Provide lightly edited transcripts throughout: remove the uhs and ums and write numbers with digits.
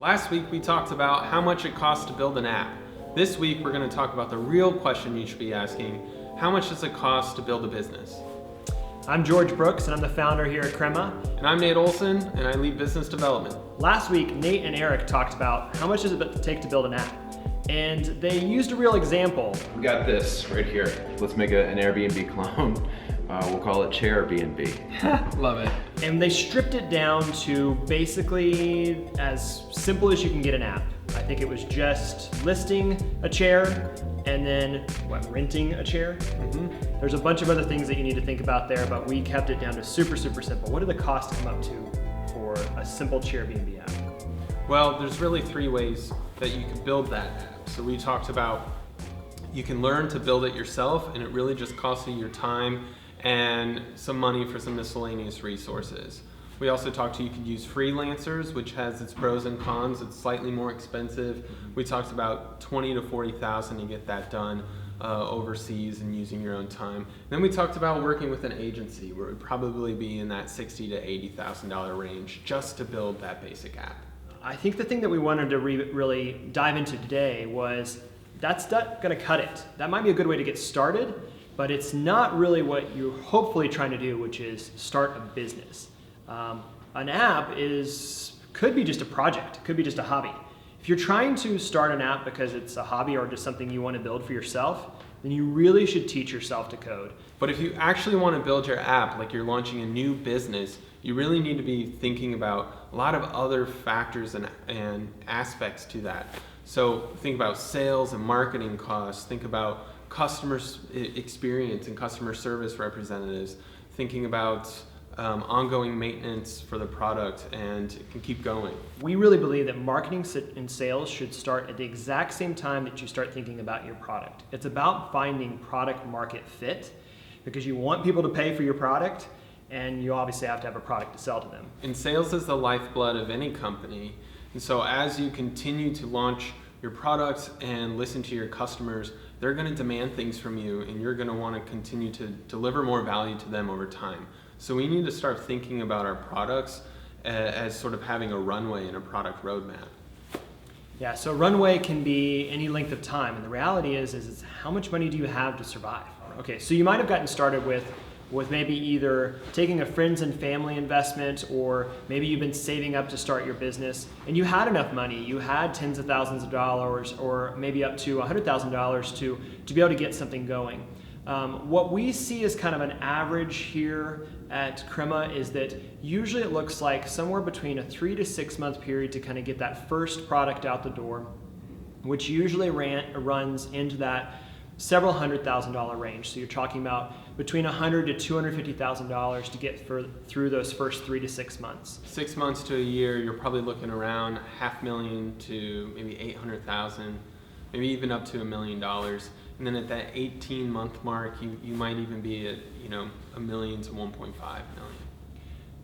Last week we talked about how much it costs to build an app. This week we're going to talk about the real question you should be asking: how much does it cost to build a business? I'm George Brooks, and I'm the founder here at Crema. And I'm Nate Olson, and I lead business development. Last week, Nate and Eric talked about how much does it take to build an app. And they used a real example. We got this right here. Let's make an Airbnb clone. We'll call it Chair-B&B. Love it. And they stripped it down to basically as simple as you can get an app. I think it was just listing a chair and then renting a chair. Mm-hmm. There's a bunch of other things that you need to think about there, but we kept it down to super simple. What are the costs come up to for a simple Chair-B&B app? Well, there's really three ways that you can build that app. So we talked about you can learn to build it yourself, and it really just costs you your time and some money for some miscellaneous resources. We also talked you could use freelancers, which has its pros and cons. It's slightly more expensive. We talked about $20,000 to $40,000 to get that done overseas and using your own time. Then we talked about working with an agency, where it would probably be in that $60,000 to $80,000 range just to build that basic app. I think the thing that we wanted to really dive into today was that's not going to cut it. That might be a good way to get started, but it's not really what you're hopefully trying to do, which is start a business. An app could be just a project, could be just a hobby. If you're trying to start an app because it's a hobby or just something you want to build for yourself, then you really should teach yourself to code. But if you actually want to build your app like you're launching a new business, you really need to be thinking about a lot of other factors and aspects to that. So think about sales and marketing costs, think about customer experience and customer service representatives, thinking about ongoing maintenance for the product, and it can keep going. We really believe that marketing and sales should start at the exact same time that you start thinking about your product. It's about finding product market fit, because you want people to pay for your product, and you obviously have to have a product to sell to them. And sales is the lifeblood of any company. And so as you continue to launch your products and listen to your customers, they're going to demand things from you, and you're going to want to continue to deliver more value to them over time. So we need to start thinking about our products as sort of having a runway and a product roadmap. Yeah, so runway can be any length of time, and the reality is how much money do you have to survive? Okay, so you might have gotten started with maybe either taking a friends and family investment, or maybe you've been saving up to start your business and you had enough money, you had tens of thousands of dollars or maybe up to $100,000 to be able to get something going. What we see as kind of an average here at Crema is that usually it looks like somewhere between a 3 to 6 month period to kind of get that first product out the door, which usually runs into that several $100,000 range. So you're talking about between $100,000 to $250,000 to get through those first 3 to 6 months. 6 months to a year, you're probably looking around $500,000 to maybe $800,000, maybe even up to $1 million. And then at that 18-month mark, you might even be at $1 million to $1.5 million.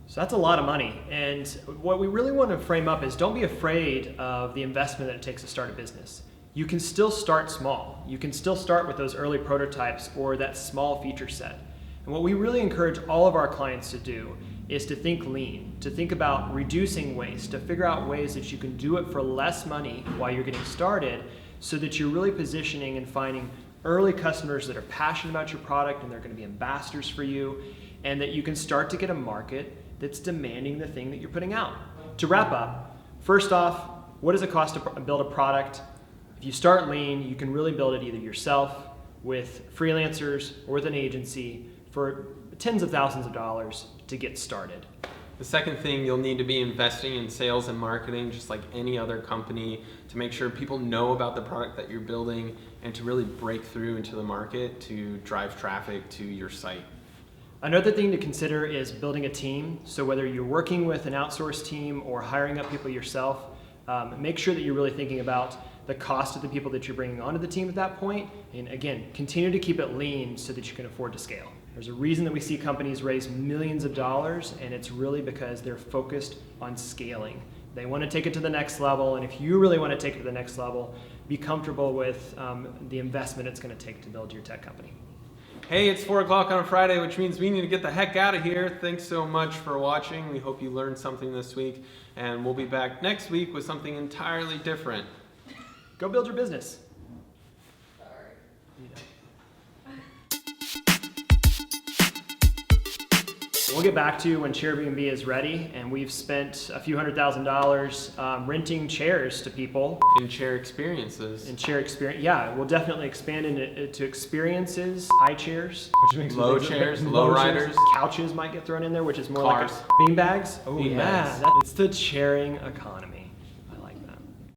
So that's a lot of money. And what we really want to frame up is don't be afraid of the investment that it takes to start a business. You can still start small. You can still start with those early prototypes or that small feature set. And what we really encourage all of our clients to do is to think lean, to think about reducing waste, to figure out ways that you can do it for less money while you're getting started, so that you're really positioning and finding early customers that are passionate about your product and they're going to be ambassadors for you, and that you can start to get a market that's demanding the thing that you're putting out. To wrap up, first off, what does it cost to build a product? If you start lean, you can really build it either yourself, with freelancers, or with an agency for tens of thousands of dollars to get started. The second thing, you'll need to be investing in sales and marketing, just like any other company, to make sure people know about the product that you're building and to really break through into the market to drive traffic to your site. Another thing to consider is building a team. So whether you're working with an outsourced team or hiring up people yourself, make sure that you're really thinking about the cost of the people that you're bringing onto the team at that point. And again, continue to keep it lean so that you can afford to scale. There's a reason that we see companies raise millions of dollars, and it's really because they're focused on scaling. They want to take it to the next level, and if you really want to take it to the next level, be comfortable with the investment it's going to take to build your tech company. Hey, it's 4 o'clock on a Friday, which means we need to get the heck out of here. Thanks so much for watching. We hope you learned something this week, and we'll be back next week with something entirely different. Go build your business. We'll get back to you when Airbnb is ready, and we've spent a few $100,000 renting chairs to people. In chair experiences. In chair experience, yeah, we'll definitely expand into experiences, high chairs, which makes Low chairs, low riders. Couches might get thrown in there, which is more Cars. like bean bags. Oh Bean yeah, bags. it's the chairing economy.